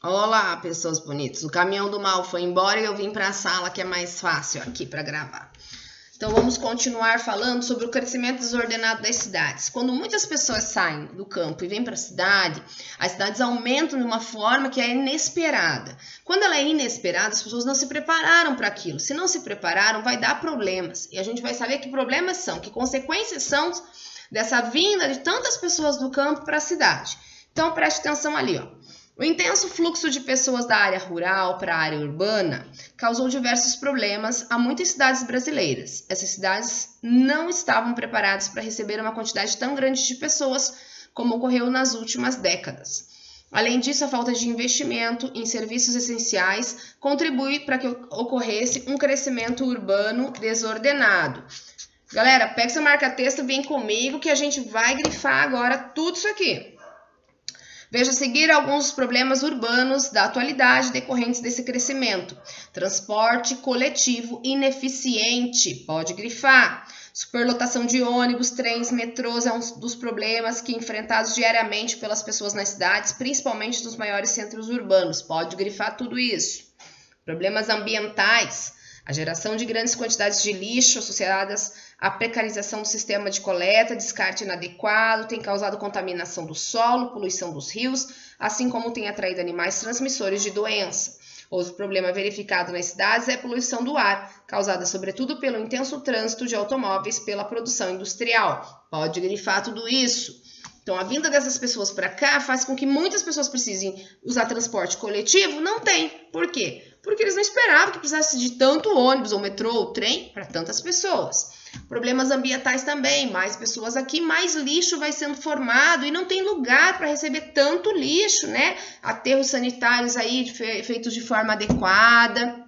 Olá, pessoas bonitas. O caminhão do mal foi embora e eu vim para a sala que é mais fácil aqui para gravar. Então vamos continuar falando sobre o crescimento desordenado das cidades. Quando muitas pessoas saem do campo e vêm para a cidade, as cidades aumentam de uma forma que é inesperada. Quando ela é inesperada, as pessoas não se prepararam para aquilo. Se não se prepararam, vai dar problemas. E a gente vai saber que problemas são, que consequências são dessa vinda de tantas pessoas do campo para a cidade. Então preste atenção ali, ó. O intenso fluxo de pessoas da área rural para a área urbana causou diversos problemas a muitas cidades brasileiras. Essas cidades não estavam preparadas para receber uma quantidade tão grande de pessoas como ocorreu nas últimas décadas. Além disso, a falta de investimento em serviços essenciais contribui para que ocorresse um crescimento urbano desordenado. Galera, pega seu marca-texto e vem comigo que a gente vai grifar agora tudo isso aqui. Veja a seguir alguns problemas urbanos da atualidade decorrentes desse crescimento. Transporte coletivo ineficiente, pode grifar. Superlotação de ônibus, trens, metrôs é um dos problemas que enfrentados diariamente pelas pessoas nas cidades, principalmente nos maiores centros urbanos, pode grifar tudo isso. Problemas ambientais. A geração de grandes quantidades de lixo associadas à precarização do sistema de coleta, descarte inadequado, tem causado contaminação do solo, poluição dos rios, assim como tem atraído animais transmissores de doença. Outro problema verificado nas cidades é a poluição do ar, causada sobretudo pelo intenso trânsito de automóveis pela produção industrial. Pode grifar tudo isso. Então, a vinda dessas pessoas para cá faz com que muitas pessoas precisem usar transporte coletivo. Não tem. Por quê? Porque eles não esperavam que precisasse de tanto ônibus, ou metrô, ou trem para tantas pessoas. Problemas ambientais também. Mais pessoas aqui, mais lixo vai sendo formado e não tem lugar para receber tanto lixo, né? Aterros sanitários aí feitos de forma adequada.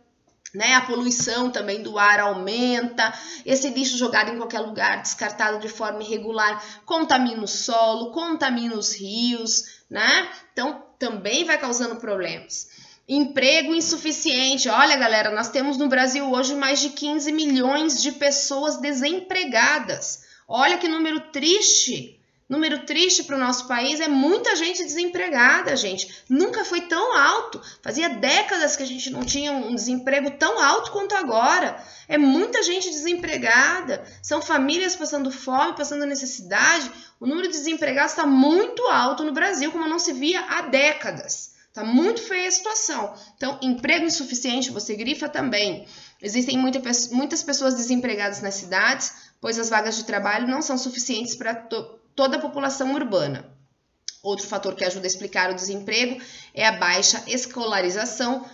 Né? A poluição também do ar aumenta, esse lixo jogado em qualquer lugar, descartado de forma irregular, contamina o solo, contamina os rios, né? Então, também vai causando problemas. Emprego insuficiente. Olha, galera, nós temos no Brasil hoje mais de 15 milhões de pessoas desempregadas. Olha que número triste. Número triste para o nosso país, é muita gente desempregada, gente. Nunca foi tão alto. Fazia décadas que a gente não tinha um desemprego tão alto quanto agora. É muita gente desempregada. São famílias passando fome, passando necessidade. O número de desempregados está muito alto no Brasil, como não se via há décadas. Está muito feia a situação. Então, emprego insuficiente, você grifa também. Existem muitas pessoas desempregadas nas cidades, pois as vagas de trabalho não são suficientes para toda a população urbana. Outro fator que ajuda a explicar o desemprego é a baixa escolarização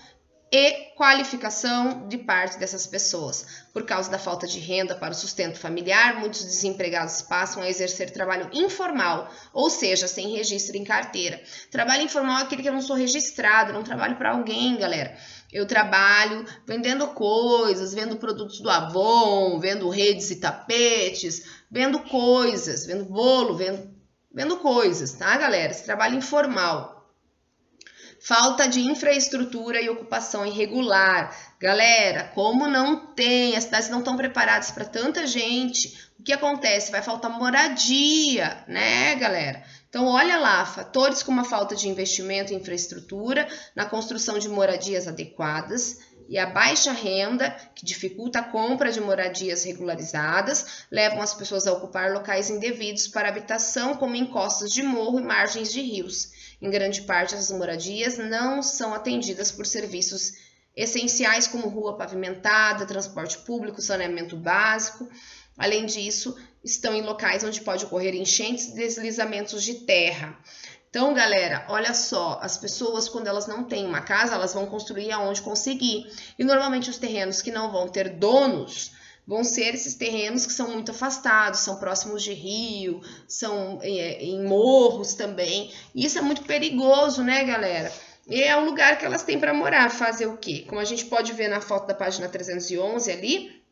e qualificação de parte dessas pessoas. Por causa da falta de renda para o sustento familiar, muitos desempregados passam a exercer trabalho informal, ou seja, sem registro em carteira. Trabalho informal é aquele que eu não sou registrado, não trabalho para alguém, galera. Eu trabalho vendendo coisas, vendo produtos do Avon, vendo redes e tapetes, vendo coisas, vendo bolo, vendo coisas, tá, galera? Esse trabalho informal. Falta de infraestrutura e ocupação irregular. Galera, como não tem, as cidades não estão preparadas para tanta gente, o que acontece? Vai faltar moradia, né, galera? Então, olha lá, fatores como a falta de investimento em infraestrutura, na construção de moradias adequadas e a baixa renda, que dificulta a compra de moradias regularizadas, levam as pessoas a ocupar locais indevidos para habitação, como encostas de morro e margens de rios. Em grande parte, essas moradias não são atendidas por serviços essenciais como rua pavimentada, transporte público, saneamento básico. Além disso, estão em locais onde pode ocorrer enchentes e deslizamentos de terra. Então, galera, olha só, as pessoas, quando elas não têm uma casa, elas vão construir aonde conseguir. E normalmente os terrenos que não vão ter donos vão ser esses terrenos que são muito afastados, são próximos de rio, são em morros também. E isso é muito perigoso, né, galera? E é o lugar que elas têm para morar. Fazer o quê? Como a gente pode ver na foto da página 311 ali,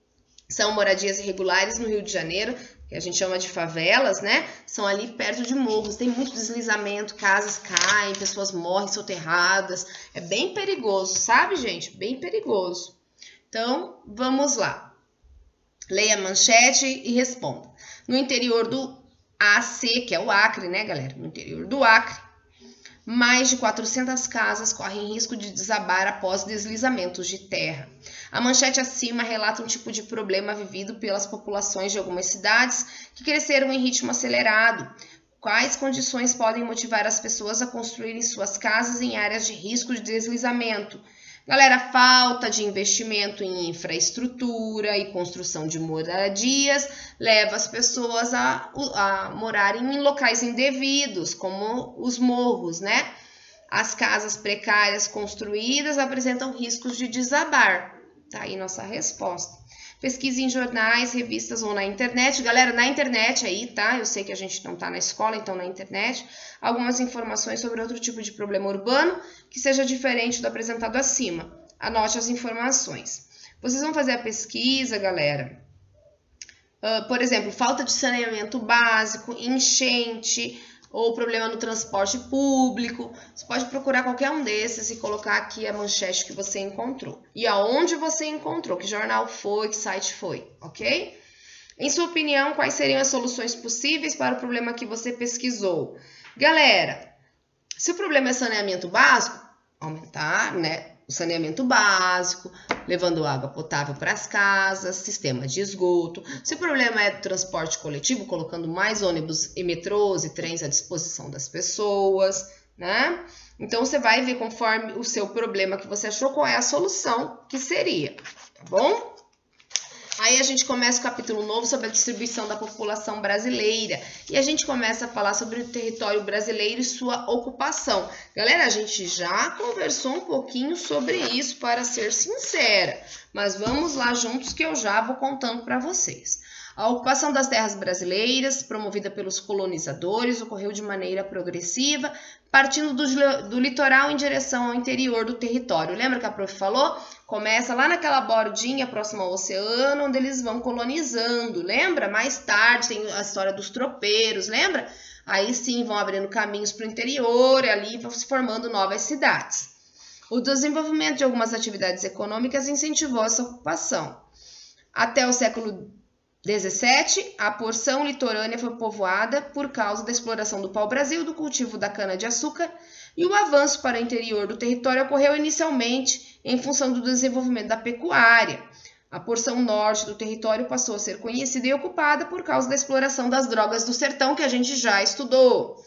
são moradias irregulares no Rio de Janeiro, que a gente chama de favelas, né? São ali perto de morros, tem muito deslizamento, casas caem, pessoas morrem soterradas. É bem perigoso, sabe, gente? Bem perigoso. Então, vamos lá. Leia a manchete e responda. No interior do AC, que é o Acre, né, galera? No interior do Acre, Mais de 400 casas correm risco de desabar após deslizamentos de terra. A manchete acima relata um tipo de problema vivido pelas populações de algumas cidades que cresceram em ritmo acelerado. Quais condições podem motivar as pessoas a construírem suas casas em áreas de risco de deslizamento? Galera, falta de investimento em infraestrutura e construção de moradias leva as pessoas a morarem em locais indevidos, como os morros, né? As casas precárias construídas apresentam riscos de desabar. Tá aí nossa resposta. Pesquise em jornais, revistas ou na internet. Galera, na internet aí, tá? Eu sei que a gente não tá na escola, então na internet. Algumas informações sobre outro tipo de problema urbano que seja diferente do apresentado acima. Anote as informações. Vocês vão fazer a pesquisa, galera. Por exemplo, falta de saneamento básico, enchente ou problema no transporte público. Você pode procurar qualquer um desses e colocar aqui a manchete que você encontrou. E aonde você encontrou, que jornal foi, que site foi, ok? Em sua opinião, quais seriam as soluções possíveis para o problema que você pesquisou? Galera, se o problema é saneamento básico, aumentar, né, o saneamento básico, levando água potável para as casas, sistema de esgoto. Se o problema é transporte coletivo, colocando mais ônibus e metrôs e trens à disposição das pessoas, né? Então, você vai ver conforme o seu problema que você achou qual é a solução que seria, tá bom? Aí a gente começa o capítulo novo sobre a distribuição da população brasileira. E a gente começa a falar sobre o território brasileiro e sua ocupação. Galera, a gente já conversou um pouquinho sobre isso, para ser sincera. Mas vamos lá juntos que eu já vou contando para vocês. A ocupação das terras brasileiras, promovida pelos colonizadores, ocorreu de maneira progressiva, partindo do litoral em direção ao interior do território. Lembra que a prof falou? Começa lá naquela bordinha próxima ao oceano, onde eles vão colonizando, lembra? Mais tarde tem a história dos tropeiros, lembra? Aí sim vão abrindo caminhos para o interior e ali vão se formando novas cidades. O desenvolvimento de algumas atividades econômicas incentivou essa ocupação. Até o século XVII, a porção litorânea foi povoada por causa da exploração do pau-brasil, do cultivo da cana-de-açúcar, e o avanço para o interior do território ocorreu inicialmente em função do desenvolvimento da pecuária. A porção norte do território passou a ser conhecida e ocupada por causa da exploração das drogas do sertão, que a gente já estudou.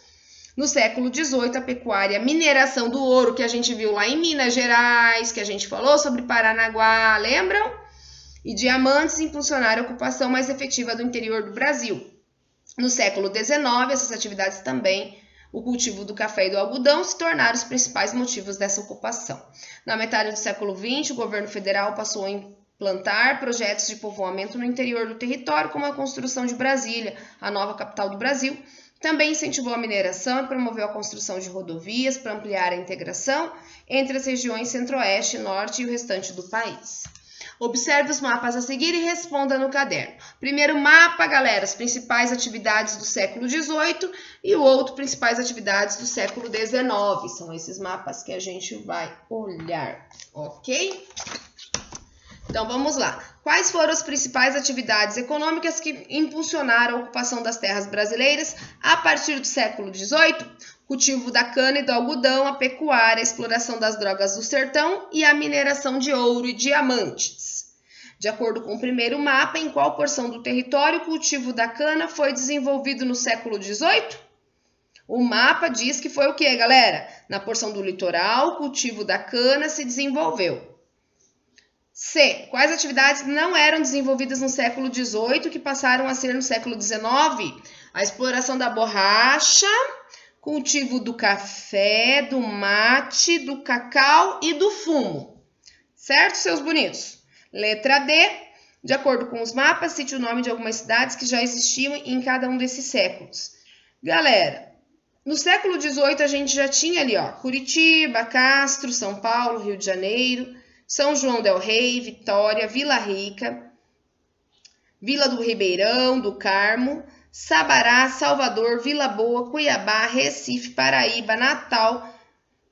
No século XVIII, a pecuária e a mineração do ouro, que a gente viu lá em Minas Gerais, que a gente falou sobre Paranaguá, lembram? E diamantes impulsionaram a ocupação mais efetiva do interior do Brasil. No século XIX, essas atividades também, o cultivo do café e do algodão, se tornaram os principais motivos dessa ocupação. Na metade do século XX, o governo federal passou a implantar projetos de povoamento no interior do território, como a construção de Brasília, a nova capital do Brasil. Também incentivou a mineração e promoveu a construção de rodovias para ampliar a integração entre as regiões centro-oeste, norte e o restante do país. Observe os mapas a seguir e responda no caderno. Primeiro mapa, galera, as principais atividades do século XVIII e o outro, principais atividades do século XIX. São esses mapas que a gente vai olhar, ok? Então, vamos lá. Quais foram as principais atividades econômicas que impulsionaram a ocupação das terras brasileiras a partir do século XVIII? Cultivo da cana e do algodão, a pecuária, a exploração das drogas do sertão e a mineração de ouro e diamantes. De acordo com o primeiro mapa, em qual porção do território o cultivo da cana foi desenvolvido no século XVIII? O mapa diz que foi o quê, galera? Na porção do litoral, o cultivo da cana se desenvolveu. C. Quais atividades não eram desenvolvidas no século XVIII que passaram a ser no século XIX? A exploração da borracha, cultivo do café, do mate, do cacau e do fumo. Certo, seus bonitos? Letra D. De acordo com os mapas, cite o nome de algumas cidades que já existiam em cada um desses séculos. Galera, no século XVIII a gente já tinha ali, ó, Curitiba, Castro, São Paulo, Rio de Janeiro, São João del Rei, Vitória, Vila Rica, Vila do Ribeirão, do Carmo, Sabará, Salvador, Vila Boa, Cuiabá, Recife, Paraíba, Natal,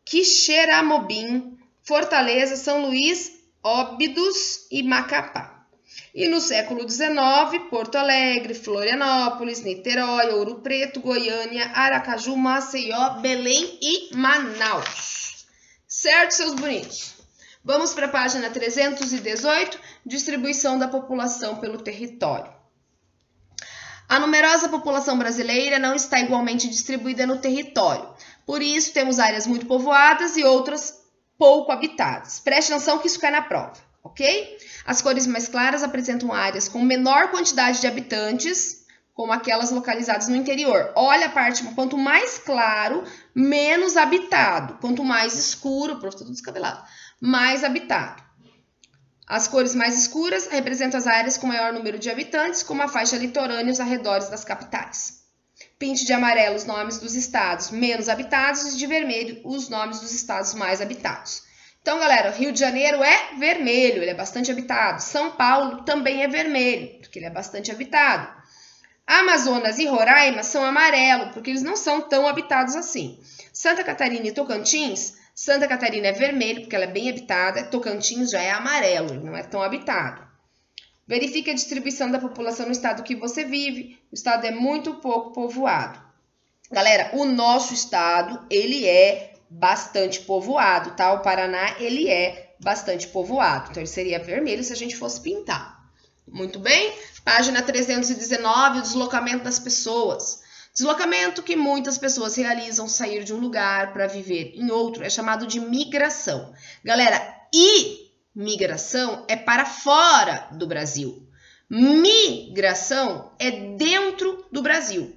Quixeramobim, Fortaleza, São Luís, Óbidos e Macapá. E no século XIX, Porto Alegre, Florianópolis, Niterói, Ouro Preto, Goiânia, Aracaju, Maceió, Belém e Manaus. Certo, seus bonitos? Vamos para a página 318, distribuição da população pelo território. A numerosa população brasileira não está igualmente distribuída no território. Por isso, temos áreas muito povoadas e outras pouco habitadas. Preste atenção que isso cai na prova, ok? As cores mais claras apresentam áreas com menor quantidade de habitantes, como aquelas localizadas no interior. Olha a parte, quanto mais claro, menos habitado. Quanto mais escuro, o tudo descabelado, mais habitado. As cores mais escuras representam as áreas com maior número de habitantes, como a faixa litorânea e os arredores das capitais. Pinte de amarelo os nomes dos estados menos habitados e de vermelho os nomes dos estados mais habitados. Então, galera, Rio de Janeiro é vermelho, ele é bastante habitado. São Paulo também é vermelho, porque ele é bastante habitado. Amazonas e Roraima são amarelo, porque eles não são tão habitados assim. Santa Catarina e Tocantins, Santa Catarina é vermelho, porque ela é bem habitada. Tocantins já é amarelo, ele não é tão habitado. Verifique a distribuição da população no estado que você vive. O estado é muito pouco povoado. Galera, o nosso estado, ele é bastante povoado, tá? O Paraná, ele é bastante povoado. Então, ele seria vermelho se a gente fosse pintar. Muito bem? Página 319, o deslocamento das pessoas. Deslocamento que muitas pessoas realizam sair de um lugar para viver em outro é chamado de migração. Galera, migração é para fora do Brasil. Migração é dentro do Brasil.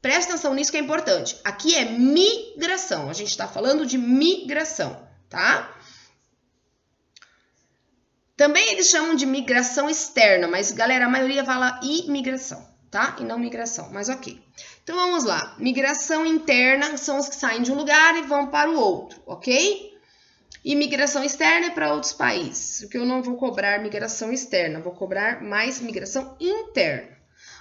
Presta atenção nisso que é importante. Aqui é migração. A gente está falando de migração, tá? Também eles chamam de migração externa, mas, galera, a maioria fala imigração, tá? E não migração, mas ok. Então, vamos lá. Migração interna são os que saem de um lugar e vão para o outro, ok? E migração externa é para outros países, porque eu não vou cobrar migração externa, vou cobrar mais migração interna.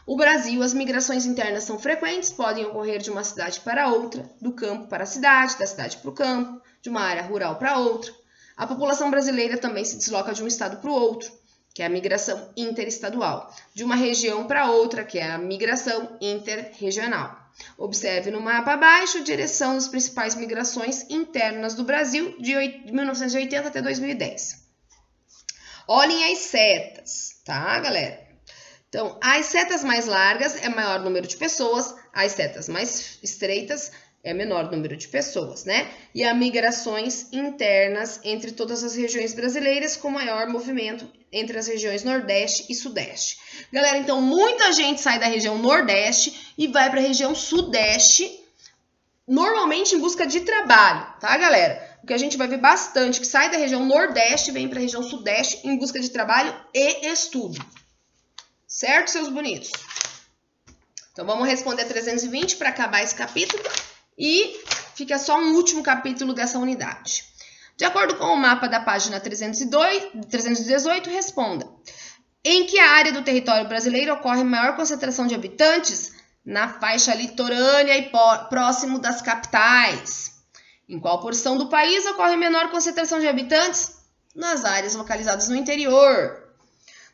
O Brasil, as migrações internas são frequentes, podem ocorrer de uma cidade para outra, do campo para a cidade, da cidade para o campo, de uma área rural para outra. A população brasileira também se desloca de um estado para o outro, que é a migração interestadual, de uma região para outra, que é a migração interregional. Observe no mapa abaixo a direção das principais migrações internas do Brasil de 1980 até 2010. Olhem as setas, tá, galera? Então, as setas mais largas é maior número de pessoas, as setas mais estreitas é menor número de pessoas, né? E há migrações internas entre todas as regiões brasileiras, com maior movimento entre as regiões Nordeste e Sudeste. Galera, então muita gente sai da região Nordeste e vai para a região Sudeste, normalmente em busca de trabalho, tá, galera? Porque a gente vai ver bastante que sai da região Nordeste e vem para a região Sudeste em busca de trabalho e estudo. Certo, seus bonitos? Então, vamos responder 320 para acabar esse capítulo. E fica só um último capítulo dessa unidade. De acordo com o mapa da página 318, responda. Em que área do território brasileiro ocorre maior concentração de habitantes? Na faixa litorânea e próximo das capitais. Em qual porção do país ocorre menor concentração de habitantes? Nas áreas localizadas no interior.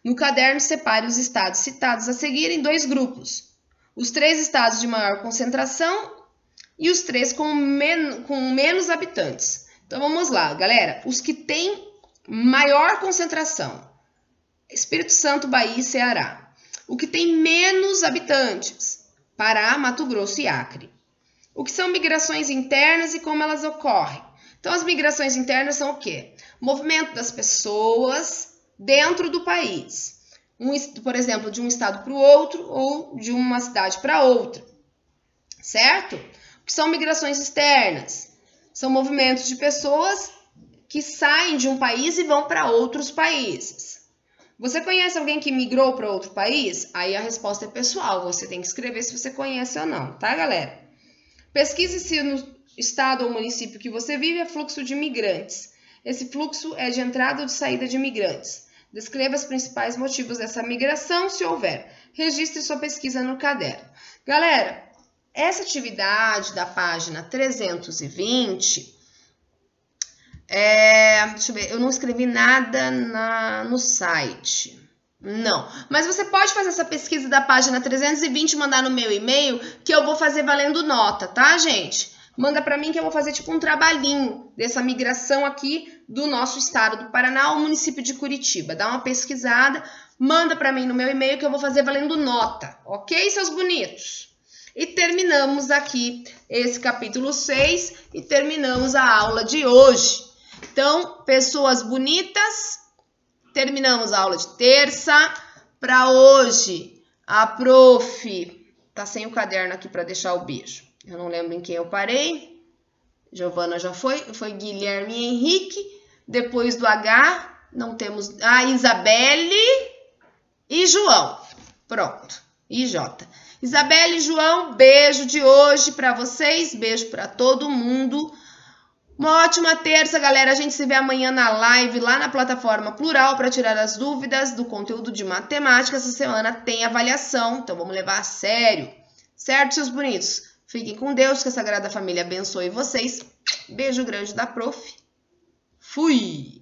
No caderno, separe os estados citados a seguir em dois grupos. Os 3 estados de maior concentração e os 3 com menos habitantes. Então, vamos lá, galera. Os que têm maior concentração. Espírito Santo, Bahia e Ceará. O que tem menos habitantes. Pará, Mato Grosso e Acre. O que são migrações internas e como elas ocorrem. Então, as migrações internas são o quê? Movimento das pessoas dentro do país. Por exemplo, de um estado para o outro ou de uma cidade para outra. Certo? O que são migrações externas? São movimentos de pessoas que saem de um país e vão para outros países. Você conhece alguém que migrou para outro país? Aí a resposta é pessoal, você tem que escrever se você conhece ou não, tá, galera? Pesquise se no estado ou município que você vive é fluxo de imigrantes. Esse fluxo é de entrada ou de saída de imigrantes. Descreva os principais motivos dessa migração, se houver. Registre sua pesquisa no caderno. Galera, essa atividade da página 320, deixa eu ver, eu não escrevi nada no site. Não. Mas você pode fazer essa pesquisa da página 320 e mandar no meu e-mail, que eu vou fazer valendo nota, tá, gente? Manda para mim que eu vou fazer tipo um trabalhinho dessa migração aqui do nosso estado do Paraná ao município de Curitiba. Dá uma pesquisada, manda para mim no meu e-mail que eu vou fazer valendo nota, ok, seus bonitos? E terminamos aqui esse capítulo 6 e terminamos a aula de hoje. Então, pessoas bonitas, terminamos a aula de terça. Para hoje, a prof tá sem o caderno aqui para deixar o beijo. Eu não lembro em quem eu parei. Giovana já foi Guilherme e Henrique. Depois do H, não temos a Isabelle e João. Pronto. E J. Isabelle e João, beijo de hoje para vocês, beijo para todo mundo. Uma ótima terça, galera. A gente se vê amanhã na live lá na plataforma Plural para tirar as dúvidas do conteúdo de matemática. Essa semana tem avaliação, então vamos levar a sério. Certo, seus bonitos? Fiquem com Deus, que a Sagrada Família abençoe vocês. Beijo grande da prof. Fui!